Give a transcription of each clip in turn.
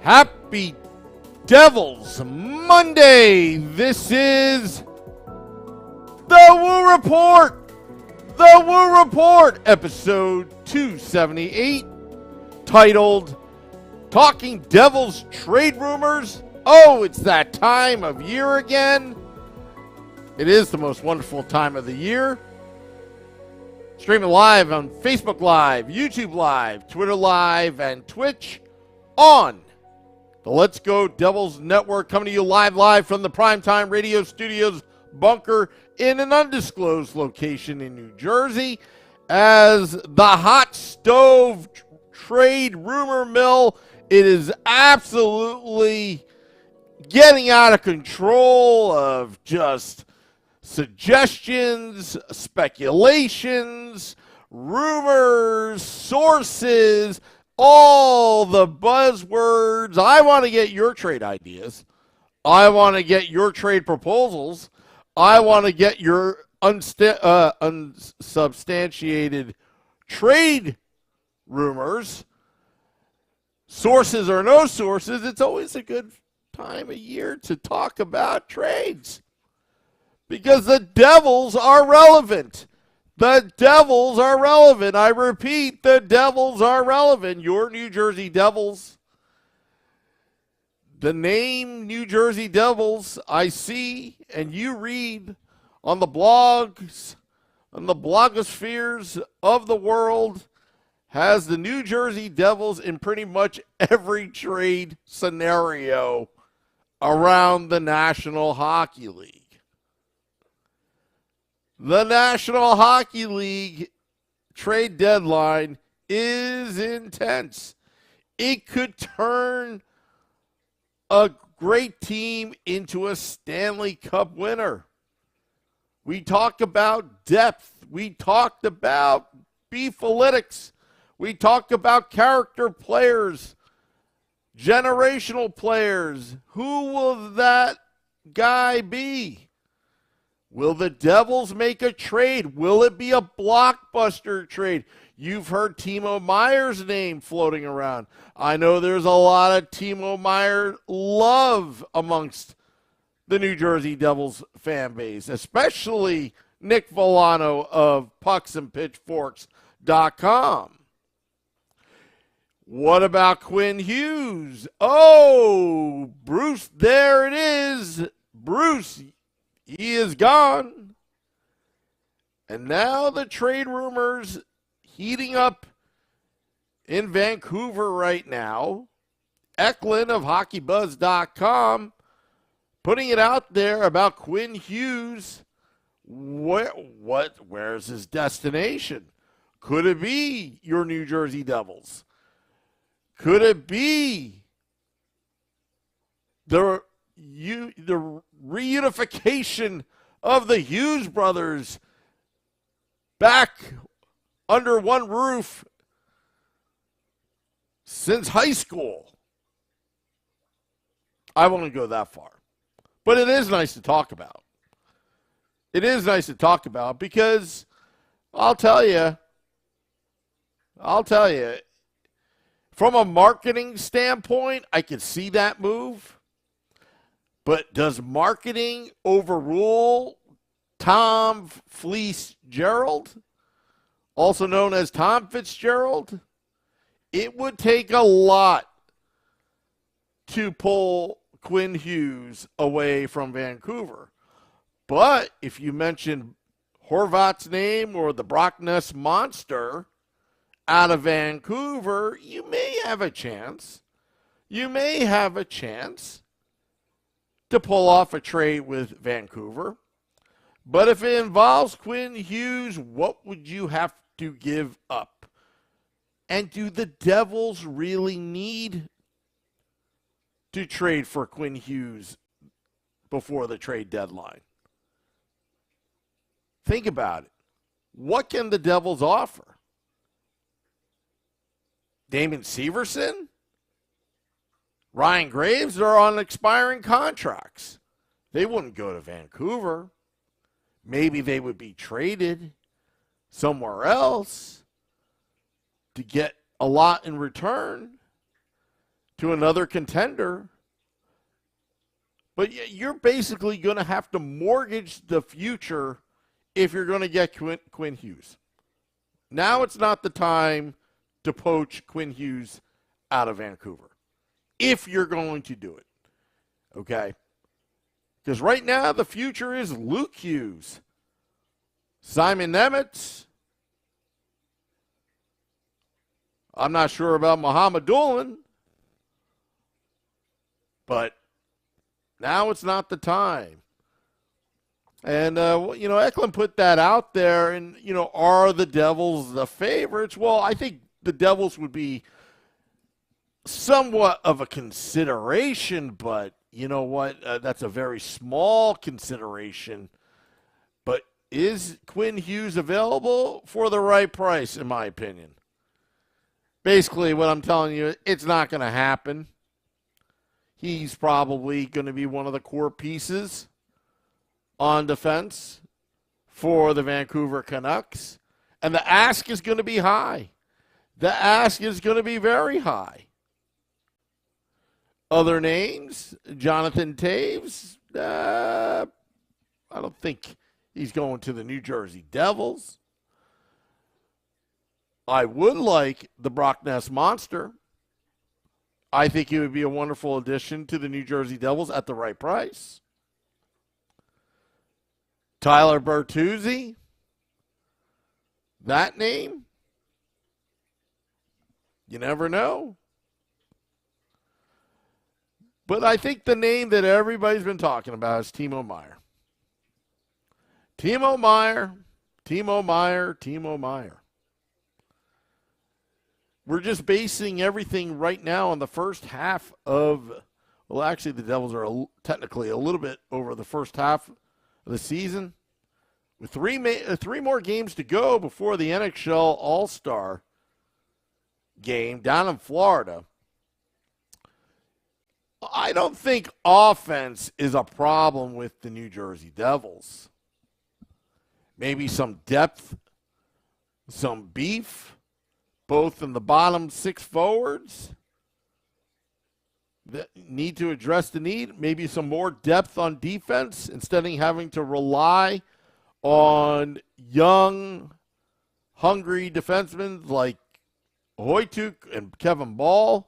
Happy Devils Monday. This is the Woo Report. The Woo Report, episode 278, titled Talking Devils Trade Rumors. Oh, it's that time of year again. It is the most wonderful time of the year. Streaming live on Facebook Live, YouTube Live, Twitter Live, and Twitch on the Let's Go Devils Network, coming to you live from the Primetime Radio Studios bunker in an undisclosed location in New Jersey, as the hot stove trade rumor mill, it is absolutely getting out of control of just suggestions, speculations, rumors, sources, all the buzzwords. I want to get your trade ideas. I want to get your trade proposals. I want to get your unsubstantiated trade rumors. Sources or no sources, it's always a good time of year to talk about trades, because the Devils are relevant. The Devils are relevant. I repeat, the Devils are relevant. Your New Jersey Devils. The name New Jersey Devils I see and you read on the blogs, on the blogospheres of the world, has the New Jersey Devils in pretty much every trade scenario around the National Hockey League. The National Hockey League trade deadline is intense. It could turn a great team into a Stanley Cup winner. We talked about depth. We talked about beefalytics. We talked about character players, generational players. Who will that guy be? Will the Devils make a trade? Will it be a blockbuster trade? You've heard Timo Meier's name floating around. I know there's a lot of Timo Meier love amongst the New Jersey Devils fan base, especially Nick Villano of pucksandpitchforks.com. What about Quinn Hughes? Oh, Bruce, there it is. Bruce, he is gone. And now the trade rumors heating up in Vancouver right now. Eklund of HockeyBuzz.com putting it out there about Quinn Hughes. Where's his destination? Could it be your New Jersey Devils? Could it be the reunification of the Hughes brothers back under one roof since high school? I won't go that far. But it is nice to talk about. It is nice to talk about because I'll tell you, from a marketing standpoint, I can see that move. But does marketing overrule Tom Fleece Gerald, also known as Tom Fitzgerald? It would take a lot to pull Quinn Hughes away from Vancouver. But if you mention Horvat's name or the Brock Ness Monster out of Vancouver, you may have a chance. You may have a chance to pull off a trade with Vancouver. But if it involves Quinn Hughes, what would you have to give up? And do the Devils really need to trade for Quinn Hughes before the trade deadline? Think about it. What can the Devils offer? Damon Severson? Ryan Graves are on expiring contracts. They wouldn't go to Vancouver. Maybe they would be traded somewhere else to get a lot in return. to another contender. But you're basically going to have to mortgage the future if you're going to get Quinn Hughes. Now it's not the time to poach Quinn Hughes out of Vancouver, if you're going to do it. Okay? Because right now the future is Luke Hughes, Simon Nemeth. I'm not sure about Muhammad Dolan, but now it's not the time. And, Eklund put that out there, and, are the Devils the favorites? Well, I think the Devils would be somewhat of a consideration, but you know what? That's a very small consideration. But is Quinn Hughes available for the right price, in my opinion? Basically, what I'm telling you, it's not going to happen. He's probably going to be one of the core pieces on defense for the Vancouver Canucks. And the ask is going to be high. The ask is going to be very high. Other names, Jonathan Taves. I don't think he's going to the New Jersey Devils. I would like the Brock Ness Monster. I think he would be a wonderful addition to the New Jersey Devils at the right price. Tyler Bertuzzi. That name? You never know. But I think the name that everybody's been talking about is Timo Meier. Timo Meier. We're just basing everything right now on the first half of, well, actually the Devils are technically a little bit over the first half of the season. With three more games to go before the NHL All-Star game down in Florida, I don't think offense is a problem with the New Jersey Devils. Maybe some depth, some beef, both in the bottom six forwards that need to address the need. Maybe some more depth on defense instead of having to rely on young, hungry defensemen like Hoytuk and Kevin Ball.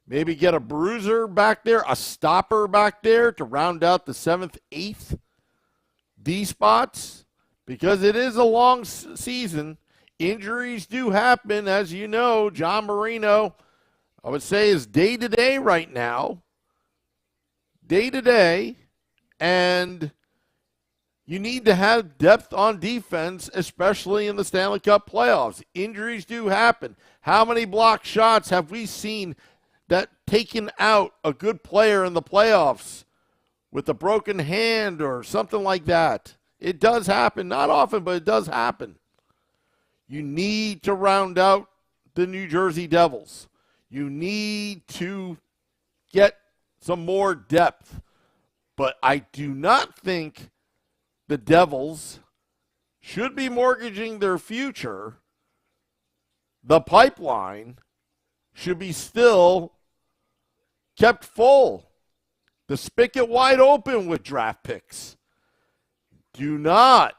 Maybe get a bruiser back there, a stopper back there to round out the 7th, 8th D spots. Because it is a long season. Injuries do happen, as you know. John Marino, I would say, is day-to-day right now. Day-to-day. And you need to have depth on defense, especially in the Stanley Cup playoffs. Injuries do happen. How many blocked shots have we seen that taken out a good player in the playoffs with a broken hand or something like that? It does happen. Not often, but it does happen. You need to round out the New Jersey Devils. You need to get some more depth. But I do not think the Devils should be mortgaging their future. The pipeline should be still kept full. The spigot wide open with draft picks. Do not,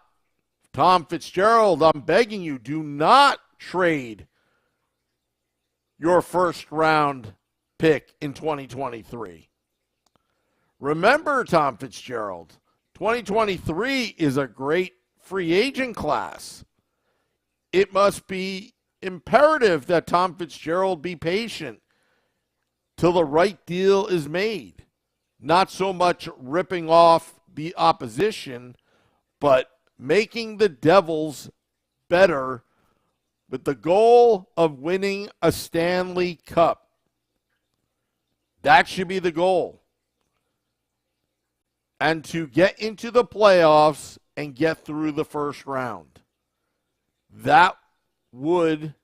Tom Fitzgerald, I'm begging you, do not trade your first round pick in 2023. Remember, Tom Fitzgerald, 2023 is a great free agent class. It must be imperative that Tom Fitzgerald be patient till the right deal is made. Not so much ripping off the opposition, but making the Devils better with the goal of winning a Stanley Cup. That should be the goal. And to get into the playoffs and get through the first round. That would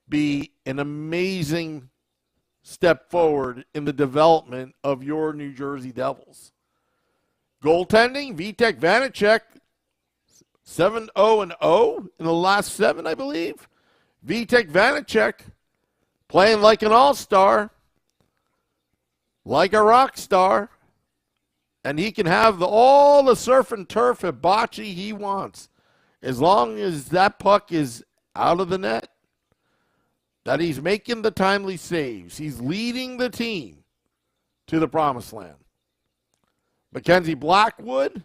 be an amazing step forward in the development of your New Jersey Devils. Goaltending, Vitek Vanacek, 7-0-0 in the last 7, I believe. Vitek Vanacek playing like an all-star. like a rock star. And he can have all the surf and turf hibachi he wants. As long as that puck is out of the net, that he's making the timely saves. He's leading the team to the promised land. Mackenzie Blackwood,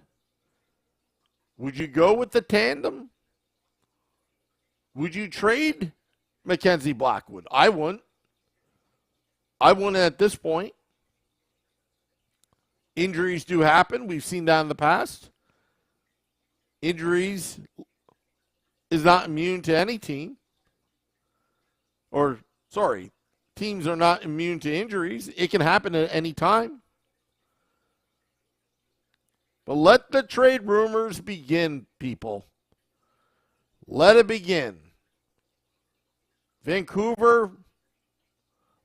would you go with the tandem? Would you trade Mackenzie Blackwood? I wouldn't. I wouldn't at this point. Injuries do happen. We've seen that in the past. Injuries is not immune to any team. Teams are not immune to injuries. It can happen at any time. But let the trade rumors begin, people. Let it begin. Vancouver,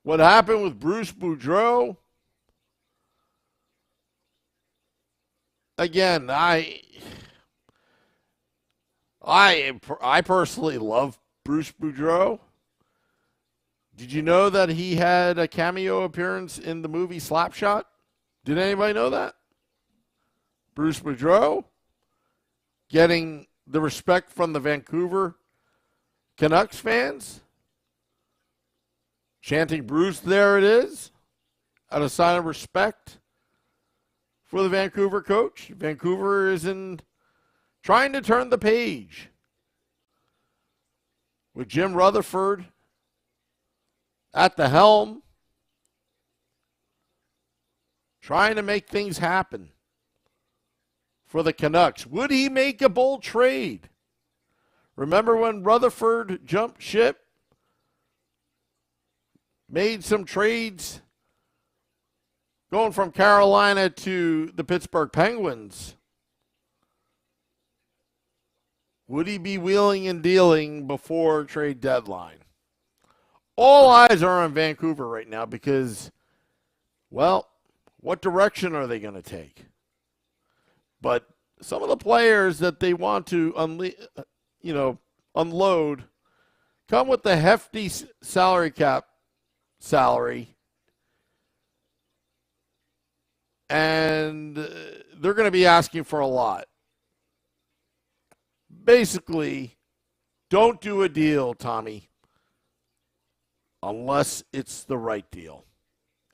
what happened with Bruce Boudreau? Again, I personally love Bruce Boudreau. Did you know that he had a cameo appearance in the movie Slapshot? Did anybody know that? Bruce Boudreau getting the respect from the Vancouver Canucks fans. Chanting Bruce, there it is, out of sign of respect for the Vancouver coach. Vancouver is trying to turn the page with Jim Rutherford at the helm, trying to make things happen for the Canucks. Would he make a bold trade? Remember when Rutherford jumped ship? Made some trades going from Carolina to the Pittsburgh Penguins. Would he be wheeling and dealing before trade deadline? All eyes are on Vancouver right now because, well, what direction are they going to take? But some of the players that they want to unload come with the hefty salary cap salary, and they're going to be asking for a lot. Basically, don't do a deal, Tommy, unless it's the right deal.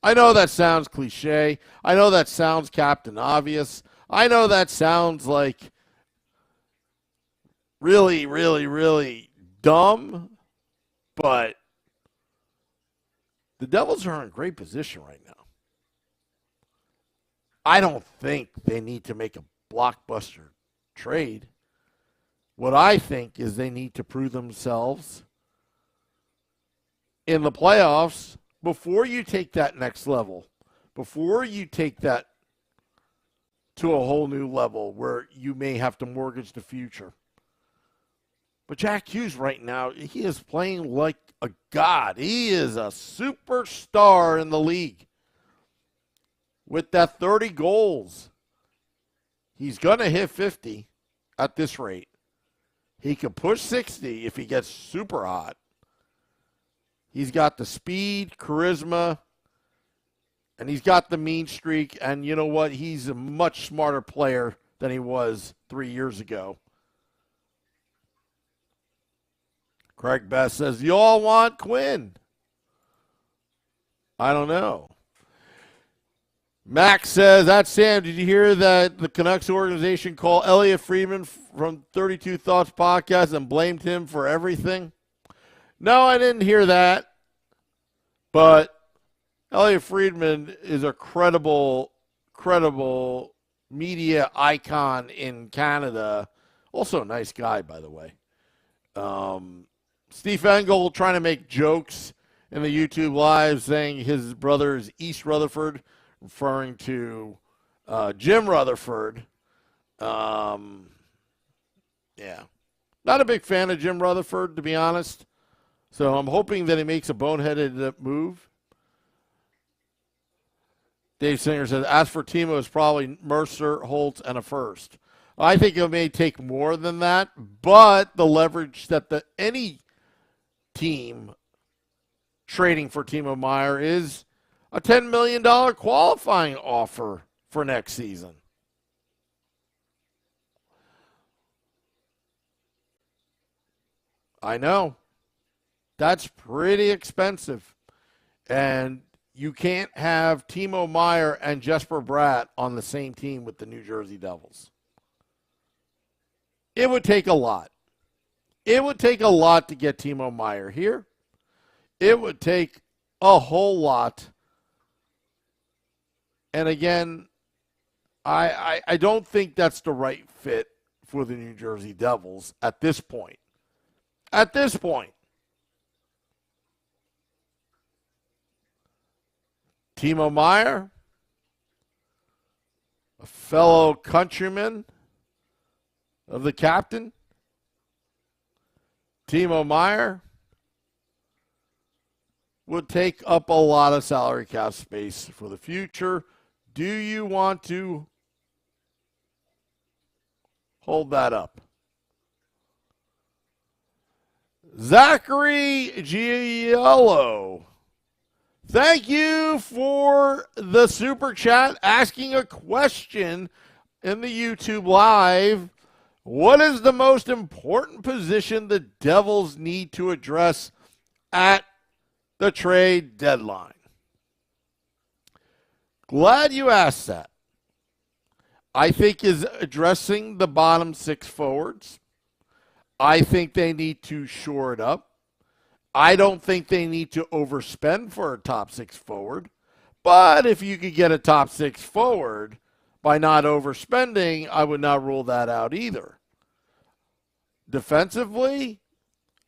I know that sounds cliche. I know that sounds Captain Obvious. I know that sounds like really, really, really dumb, but the Devils are in a great position right now. I don't think they need to make a blockbuster trade. What I think is they need to prove themselves in the playoffs before you take that next level, before you take that to a whole new level where you may have to mortgage the future. But Jack Hughes right now, he is playing like a god. He is a superstar in the league. With that 30 goals, he's going to hit 50 at this rate. He could push 60 if he gets super hot. He's got the speed, charisma, and he's got the mean streak. And you know what? He's a much smarter player than he was 3 years ago. Craig Best says, you all want Quinn? I don't know. Max says, that's Sam. Did you hear that the Canucks organization called Elliot Friedman from 32 Thoughts podcast and blamed him for everything? No, I didn't hear that. But Elliot Friedman is a credible media icon in Canada. Also a nice guy, by the way. Steve Engel trying to make jokes in the YouTube live saying his brother is East Rutherford, referring to Jim Rutherford. Yeah. Not a big fan of Jim Rutherford, to be honest. So I'm hoping that he makes a boneheaded move. Dave Singer says, as for Timo, it's probably Mercer, Holtz, and a first. I think it may take more than that, but the leverage that any team trading for Timo Meier is a $10 million qualifying offer for next season. I know. That's pretty expensive. And you can't have Timo Meier and Jesper Bratt on the same team with the New Jersey Devils. It would take a lot. It would take a lot to get Timo Meier here. It would take a whole lot. And again, I don't think that's the right fit for the New Jersey Devils at this point. At this point. Timo Meier, a fellow countryman of the captain. Timo Meier would take up a lot of salary cap space for the future. Do you want to hold that up? Zachary Giello, thank you for the super chat asking a question in the YouTube Live. What is the most important position the Devils need to address at the trade deadline? Glad you asked that. I think is addressing the bottom six forwards. I think they need to shore it up. I don't think they need to overspend for a top six forward. But if you could get a top six forward by not overspending, I would not rule that out either. Defensively,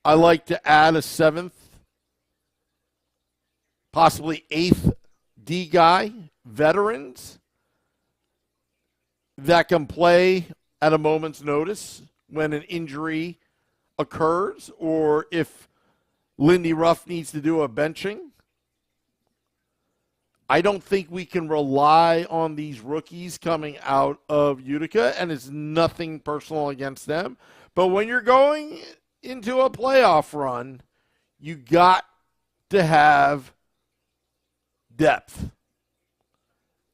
I like to add a seventh, possibly eighth D guy, veterans that can play at a moment's notice when an injury occurs or if Lindy Ruff needs to do a benching. I don't think we can rely on these rookies coming out of Utica, and it's nothing personal against them. But when you're going into a playoff run, you got to have depth.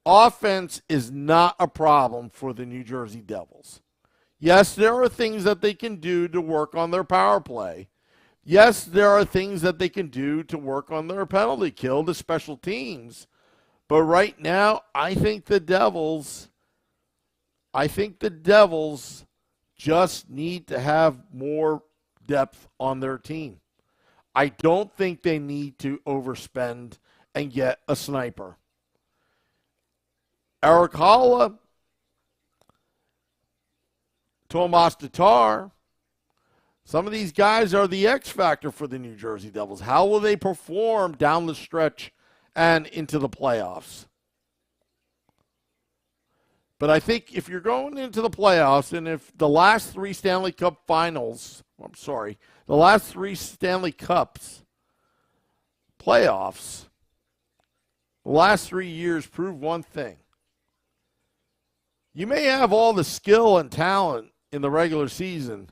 Offense is not a problem for the New Jersey Devils. Yes, there are things that they can do to work on their power play. Yes, there are things that they can do to work on their penalty kill, the special teams. But right now, I think the Devils just need to have more depth on their team. I don't think they need to overspend and get a sniper. Eric Holla, Tomas Tatar, some of these guys are the X factor for the New Jersey Devils. How will they perform down the stretch and into the playoffs? But I think if you're going into the playoffs, and if the last three Stanley Cups, the last three Stanley Cups playoffs, the last 3 years prove one thing. You may have all the skill and talent in the regular season,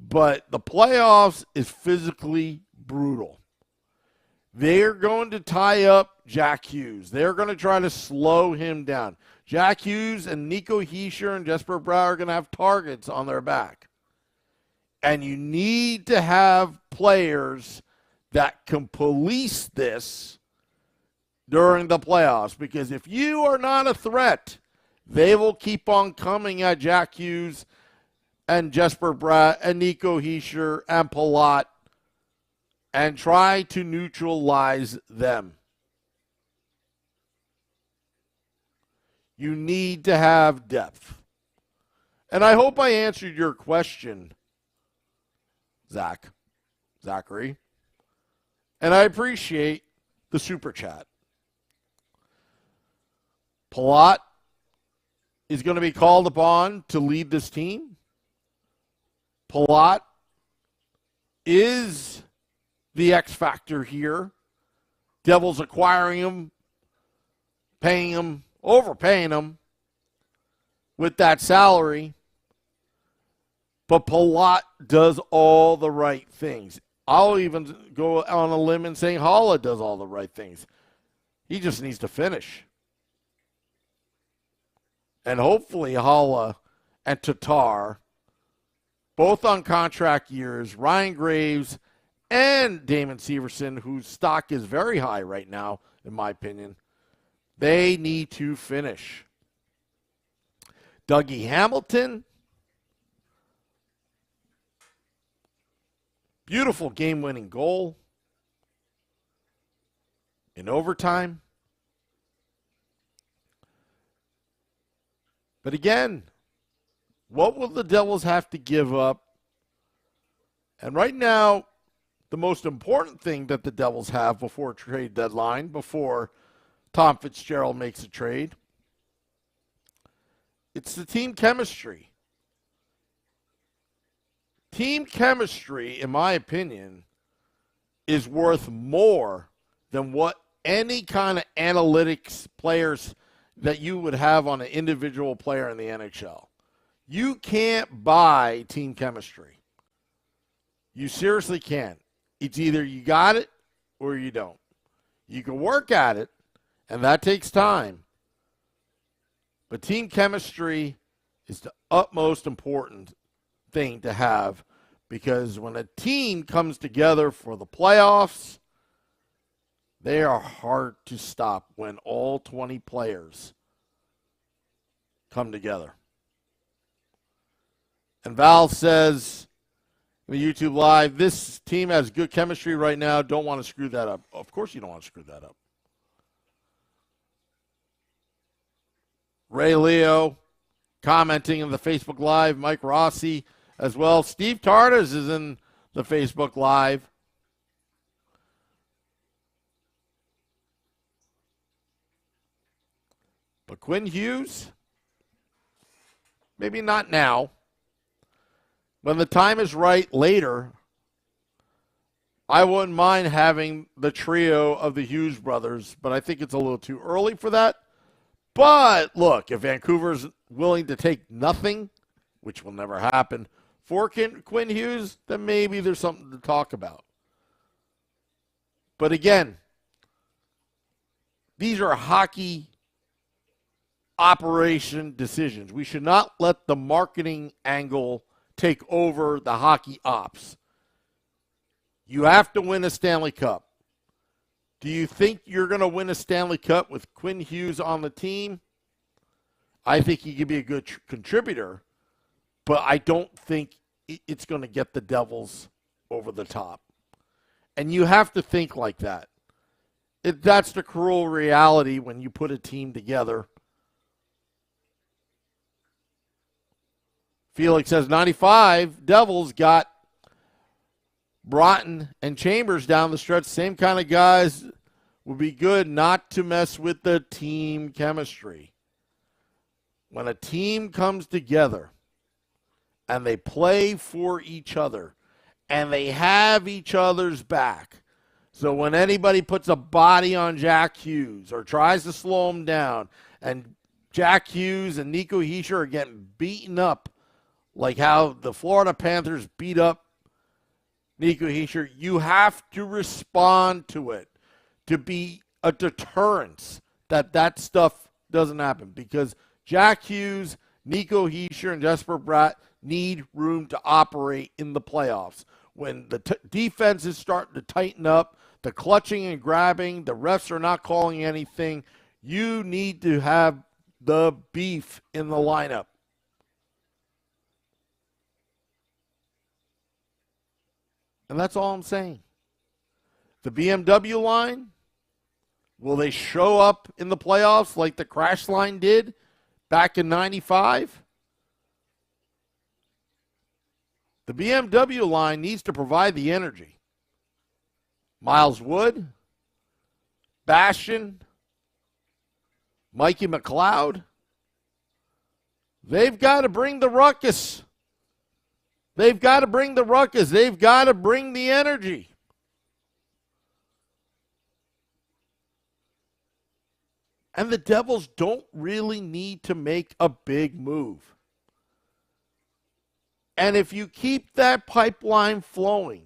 but the playoffs is physically brutal. They're going to tie up Jack Hughes. They're going to try to slow him down. Jack Hughes and Nico Hischier and Jesper Bratt are going to have targets on their back. And you need to have players that can police this during the playoffs. Because if you are not a threat, they will keep on coming at Jack Hughes and Jesper Bratt and Nico Hischier and Palat and try to neutralize them. You need to have depth. And I hope I answered your question, Zachary. And I appreciate the super chat. Palat is going to be called upon to lead this team. Palat is the X factor here. Devils acquiring him, paying him, overpaying him with that salary. But Palat does all the right things. I'll even go on a limb and say Holla does all the right things. He just needs to finish. And hopefully Hala and Tatar, both on contract years, Ryan Graves and Damon Severson, whose stock is very high right now, in my opinion, they need to finish. Dougie Hamilton, beautiful game-winning goal in overtime. But again, what will the Devils have to give up? And right now, the most important thing that the Devils have before trade deadline, before Tom Fitzgerald makes a trade, it's the team chemistry. Team chemistry, in my opinion, is worth more than what any kind of analytics players that you would have on an individual player in the NHL. You can't buy team chemistry. You seriously can't. It's either you got it or you don't. You can work at it, and that takes time. But team chemistry is the utmost important thing to have, because when a team comes together for the playoffs, they are hard to stop when all 20 players come together. And Val says in the YouTube Live, this team has good chemistry right now. Don't want to screw that up. Of course you don't want to screw that up. Ray Leo commenting in the Facebook Live. Mike Rossi as well. Steve Tardas is in the Facebook Live. But Quinn Hughes, maybe not now. When the time is right later, I wouldn't mind having the trio of the Hughes brothers, but I think it's a little too early for that. But look, if Vancouver's willing to take nothing, which will never happen, for Quinn Hughes, then maybe there's something to talk about. But again, these are hockey operation decisions. We should not let the marketing angle take over the hockey ops. You have to win a Stanley Cup. Do you think you're going to win a Stanley Cup with Quinn Hughes on the team? I think he could be a good contributor, but I don't think it's going to get the Devils over the top. And you have to think like that. That's the cruel reality when you put a team together. Felix says 95 Devils got Broughton and Chambers down the stretch. Same kind of guys would be good not to mess with the team chemistry. When a team comes together and they play for each other and they have each other's back, so when anybody puts a body on Jack Hughes or tries to slow him down, and Jack Hughes and Nico Hischier are getting beaten up like how the Florida Panthers beat up Nico Hischier, you have to respond to it to be a deterrence that stuff doesn't happen, because Jack Hughes, Nico Hischier, and Jesper Bratt need room to operate in the playoffs. When the defense is starting to tighten up, the clutching and grabbing, the refs are not calling anything, you need to have the beef in the lineup. And that's all I'm saying. The BMW line, will they show up in the playoffs like the crash line did back in 95? The BMW line needs to provide the energy. Miles Wood, Bastian, Mikey McLeod, they've got to bring the ruckus. They've got to bring the ruckus. They've got to bring the energy. And the Devils don't really need to make a big move. And if you keep that pipeline flowing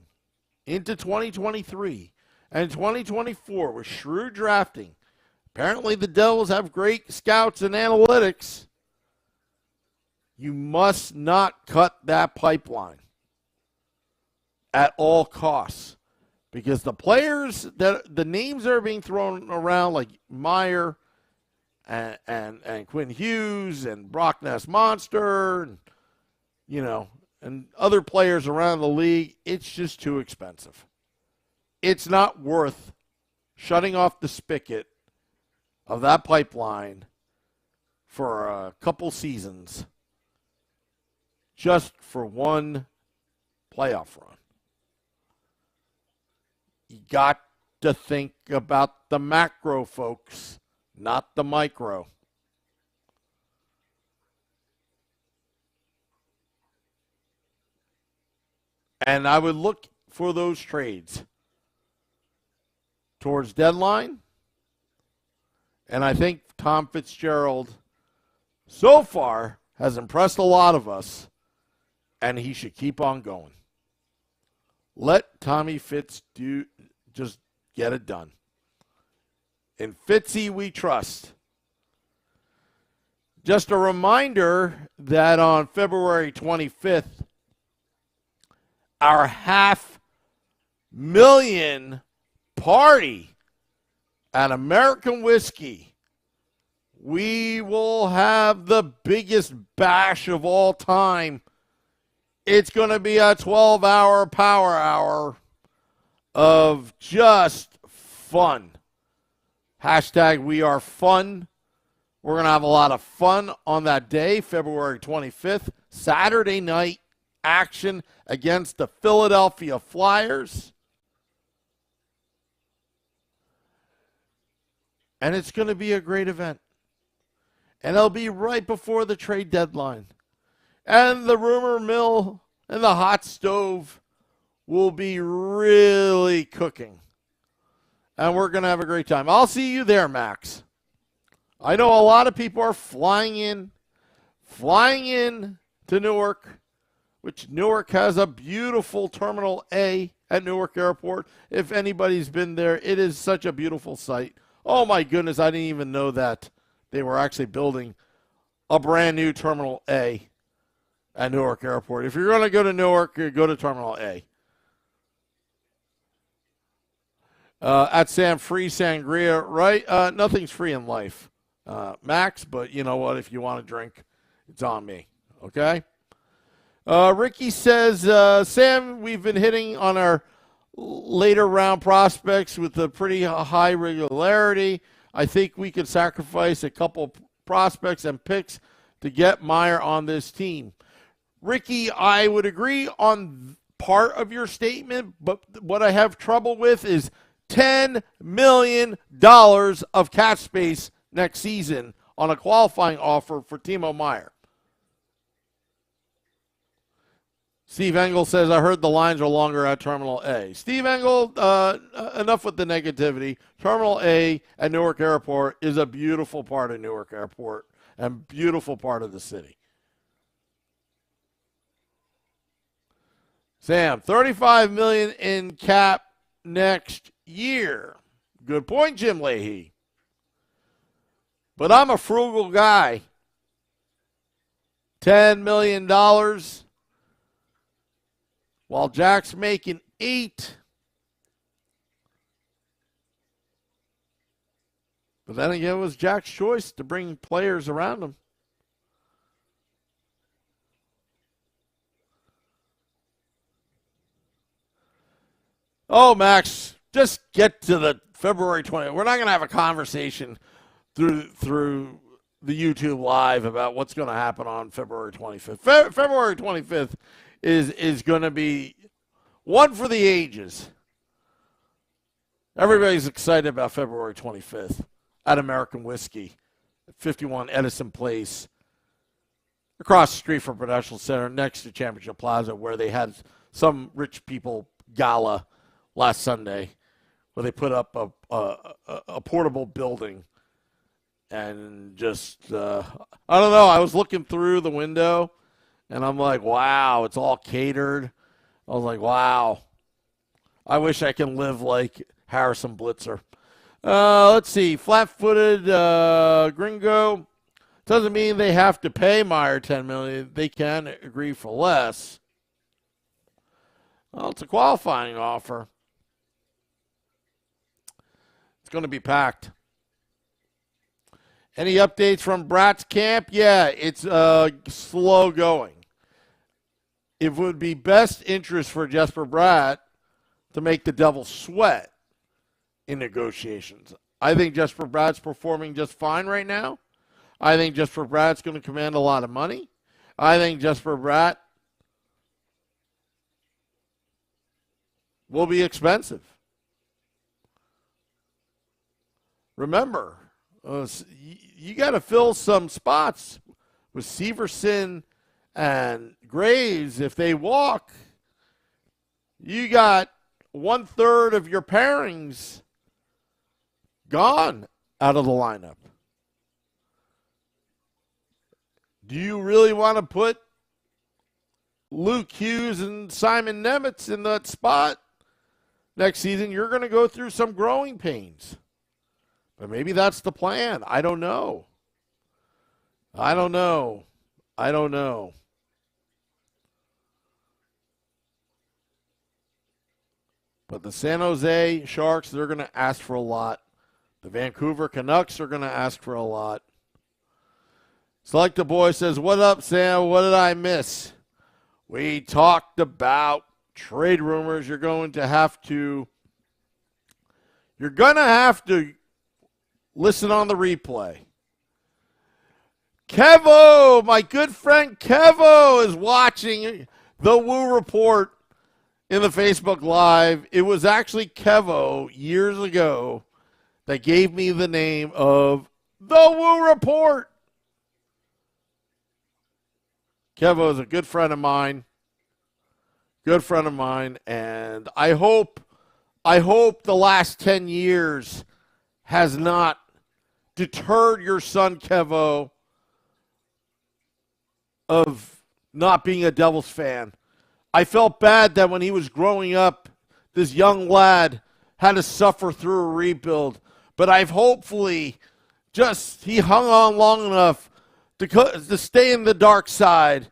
into 2023 and 2024 with shrewd drafting, Apparently the Devils have great scouts and analytics. You must not cut that pipeline at all costs. Because the players, the names that are being thrown around, like Meyer and Quinn Hughes and Brock Ness Monster, and, and other players around the league, it's just too expensive. It's not worth shutting off the spigot of that pipeline for a couple seasons just for one playoff run. You got to think about the macro, folks, not the micro. And I would look for those trades towards deadline. And I think Tom Fitzgerald so far has impressed a lot of us, and he should keep on going. Let Tommy Fitz just get it done. In Fitzy we trust. Just a reminder that on February 25th, our $500,000 party at American Whiskey, we will have the biggest bash of all time. It's going to be a 12-hour power hour of just fun. Hashtag we are fun. We're going to have a lot of fun on that day, February 25th, Saturday night action against the Philadelphia Flyers. And it's going to be a great event. And it'll be right before the trade deadline. And the rumor mill and the hot stove will be really cooking. And we're going to have a great time. I'll see you there, Max. I know a lot of people are flying in to Newark, which Newark has a beautiful Terminal A at Newark Airport. If anybody's been there, it is such a beautiful site. Oh, my goodness, I didn't even know that they were actually building a brand new Terminal A at Newark Airport. If you're going to go to Newark, you go to Terminal A. At Sam Free Sangria, right? Nothing's free in life, Max, but you know what? If you want to drink, it's on me, okay? Ricky says, Sam, we've been hitting on our later round prospects with a pretty high regularity. I think we could sacrifice a couple prospects and picks to get Meyer on this team. Ricky, I would agree on part of your statement, but what I have trouble with is $10 million of cap space next season on a qualifying offer for Timo Meyer. Steve Engel says, I heard the lines are longer at Terminal A. Steve Engel, enough with the negativity. Terminal A at Newark Airport is a beautiful part of Newark Airport and beautiful part of the city. Sam, $35 million in cap next year. Good point, Jim Leahy. But I'm a frugal guy. $10 million. While Jack's making $8. But then again, it was Jack's choice to bring players around him. Oh, Max, just get to the February 20th. We're not going to have a conversation through the YouTube Live about what's going to happen on February 25th. February 25th is going to be one for the ages. Everybody's excited about February 25th at American Whiskey at 51 Edison Place, across the street from Prudential Center, next to Championship Plaza, where they had some rich people gala last Sunday, where they put up a portable building. And just, I don't know, I was looking through the window, and I'm like, wow, it's all catered. I was like, wow, I wish I can live like Harrison Blitzer. Let's see. Flat-footed gringo. Doesn't mean they have to pay Meyer $10 million. They can agree for less. Well, it's a qualifying offer. It's going to be packed. Any updates from Bratt's camp? Yeah, it's slow going. It would be best interest for Jesper Bratt to make the Devils sweat in negotiations. I think Jesper Bratt's performing just fine right now. I think Jesper Bratt's going to command a lot of money. I think Jesper Bratt will be expensive. Remember, you got to fill some spots with Severson and Graves. If they walk, you got 1/3 of your pairings gone out of the lineup. Do you really want to put Luke Hughes and Simon Nemeth in that spot next season? You're going to go through some growing pains. But maybe that's the plan. I don't know. But the San Jose Sharks, they're going to ask for a lot. The Vancouver Canucks are going to ask for a lot. Select the Boy says, what up, Sam? What did I miss? We talked about trade rumors. You're going to have to listen on the replay. Kevo, my good friend Kevo, is watching the Woo Report in the Facebook Live. It was actually Kevo years ago that gave me the name of the Woo Report. Kevo is a good friend of mine. And I hope the last 10 years has not deterred your son, Kevo, of not being a Devils fan. I felt bad that when he was growing up, this young lad had to suffer through a rebuild. But I've hopefully he hung on long enough to stay in the dark side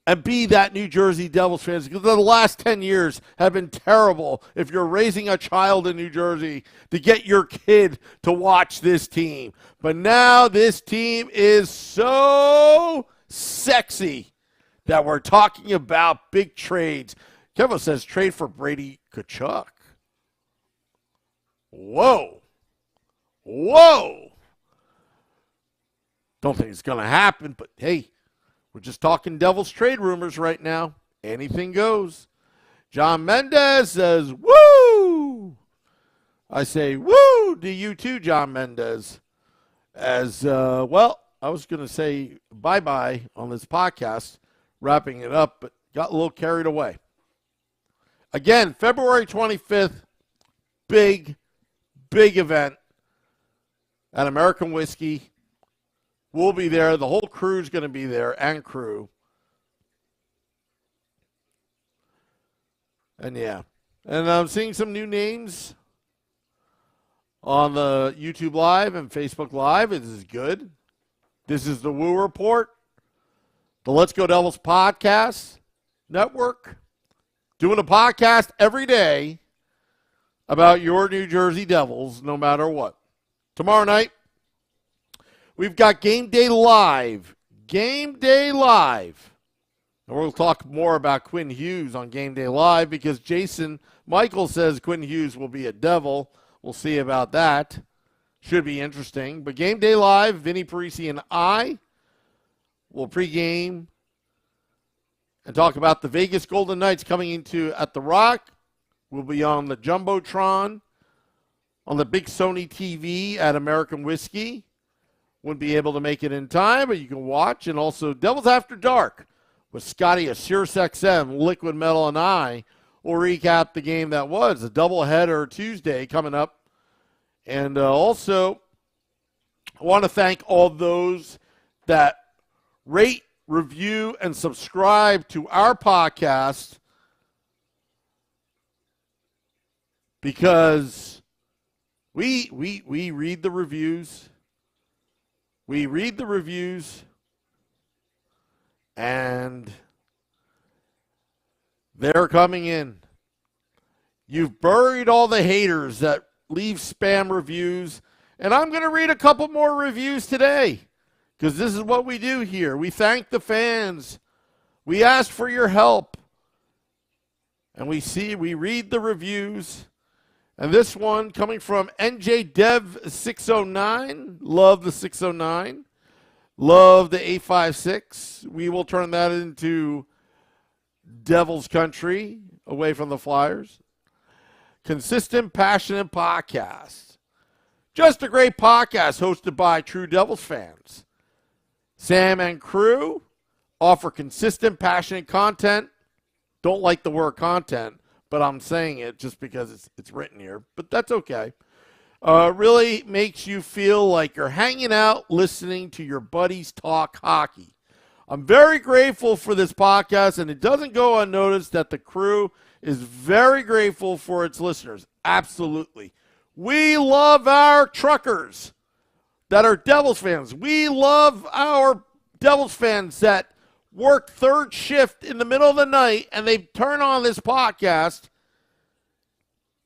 and be that New Jersey Devils fan. Because the last 10 years have been terrible if you're raising a child in New Jersey to get your kid to watch this team. But now this team is so sexy that we're talking about big trades. Kevin says trade for Brady Tkachuk. Whoa. Don't think it's going to happen, but hey, we're just talking Devils trade rumors right now. Anything goes. John Mendez says, woo! I say, woo to you too, John Mendez. As, I was going to say bye-bye on this podcast, wrapping it up, but got a little carried away. Again, February 25th, big event at American Whiskey. We'll be there. The whole crew's going to be there, and crew. And yeah. And I'm seeing some new names on the YouTube Live and Facebook Live. This is good. This is the Woo Report, the Let's Go Devils podcast network, doing a podcast every day about your New Jersey Devils, no matter what. Tomorrow night, we've got Game Day Live. And we'll talk more about Quinn Hughes on Game Day Live because Jason Michael says Quinn Hughes will be a Devil. We'll see about that. Should be interesting. But Game Day Live, Vinny Parisi and I will pregame and talk about the Vegas Golden Knights coming into at the Rock. We'll be on the Jumbotron, on the big Sony TV at American Whiskey. Wouldn't be able to make it in time, but you can watch. And also Devils After Dark with Scotty of Sirius XM, Liquid Metal, and I will recap the game that was. A doubleheader Tuesday coming up. And also, I want to thank all those that rate, review, and subscribe to our podcast because We read the reviews. We read the reviews. And they're coming in. You've buried all the haters that leave spam reviews. And I'm going to read a couple more reviews today, because this is what we do here. We thank the fans. We ask for your help. And we read the reviews. And this one coming from NJ Dev 609. Love the 609. Love the 856. We will turn that into Devil's Country, away from the Flyers. Consistent, passionate podcast. Just a great podcast hosted by true Devils fans. Sam and crew offer consistent, passionate content. Don't like the word content, but I'm saying it just because it's written here. But that's okay. Really makes you feel like you're hanging out listening to your buddies talk hockey. I'm very grateful for this podcast, and it doesn't go unnoticed that the crew is very grateful for its listeners. Absolutely. We love our truckers that are Devils fans. We love our Devils fans that work third shift in the middle of the night, and they turn on this podcast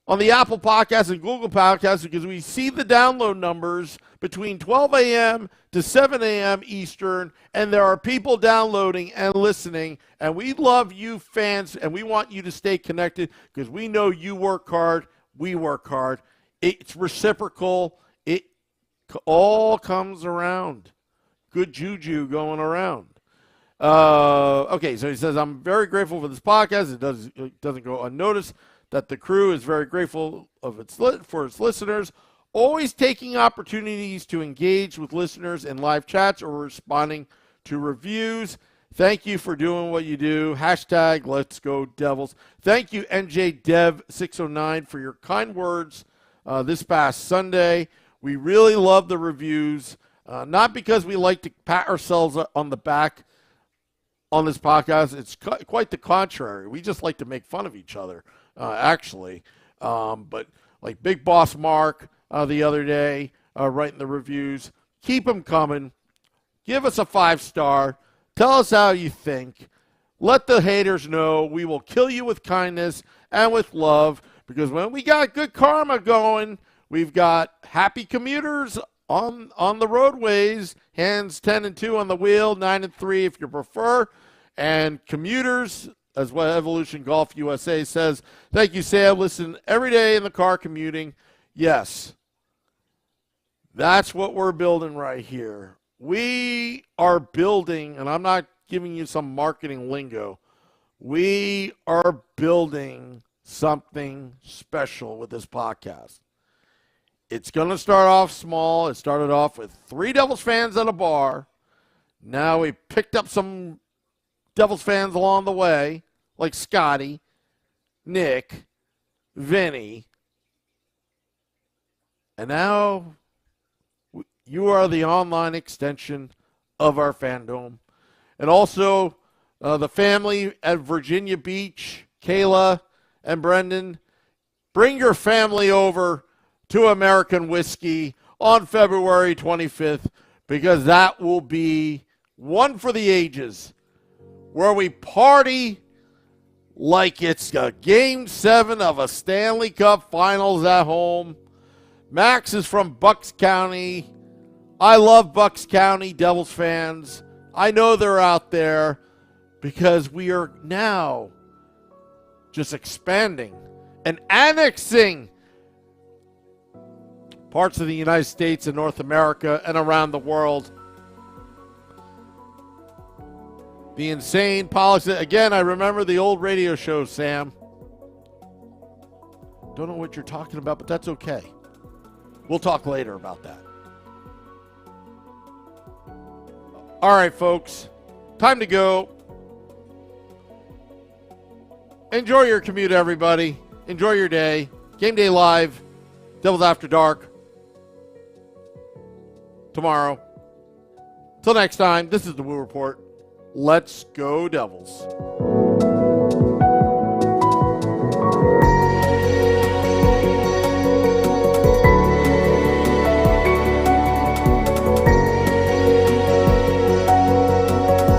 on the Apple Podcasts and Google Podcasts, because we see the download numbers between 12 a.m. to 7 a.m. Eastern, and there are people downloading and listening, and we love you fans, and we want you to stay connected because we know you work hard, we work hard. It's reciprocal. It all comes around. Good juju going around. Okay, so he says, I'm very grateful for this podcast. It doesn't go unnoticed that the crew is very grateful for its listeners, always taking opportunities to engage with listeners in live chats or responding to reviews. Thank you for doing what you do. Hashtag Let's Go Devils. Thank you, NJ Dev 609, for your kind words this past Sunday. We really love the reviews, not because we like to pat ourselves on the back on this podcast. It's quite the contrary. We just like to make fun of each other, actually. But like Big Boss Mark the other day, writing the reviews, keep them coming. Give us a 5-star. Tell us how you think. Let the haters know we will kill you with kindness and with love, because when we got good karma going, we've got happy commuters on the roadways, hands 10 and 2 on the wheel, 9 and 3 if you prefer, and commuters, as well. Evolution Golf USA says, thank you, Sam. Listen every day in the car commuting. Yes, that's what we're building right here. We are building, and I'm not giving you some marketing lingo, we are building something special with this podcast. It's going to start off small. It started off with 3 Devils fans at a bar. Now we picked up some Devils fans along the way, like Scotty, Nick, Vinny. And now you are the online extension of our fandom. And also the family at Virginia Beach, Kayla and Brendan, bring your family over to American Whiskey on February 25th, because that will be one for the ages, where we party like it's a Game 7 of a Stanley Cup Finals at home. Max is from Bucks County. I love Bucks County Devils fans. I know they're out there, because we are now just expanding and annexing parts of the United States and North America and around the world. The insane policy. Again, I remember the old radio show, Sam. Don't know what you're talking about, but that's okay. We'll talk later about that. All right, folks. Time to go. Enjoy your commute, everybody. Enjoy your day. Game Day Live. Devils After Dark. Tomorrow. Till next time, this is the Woo Report. Let's go Devils.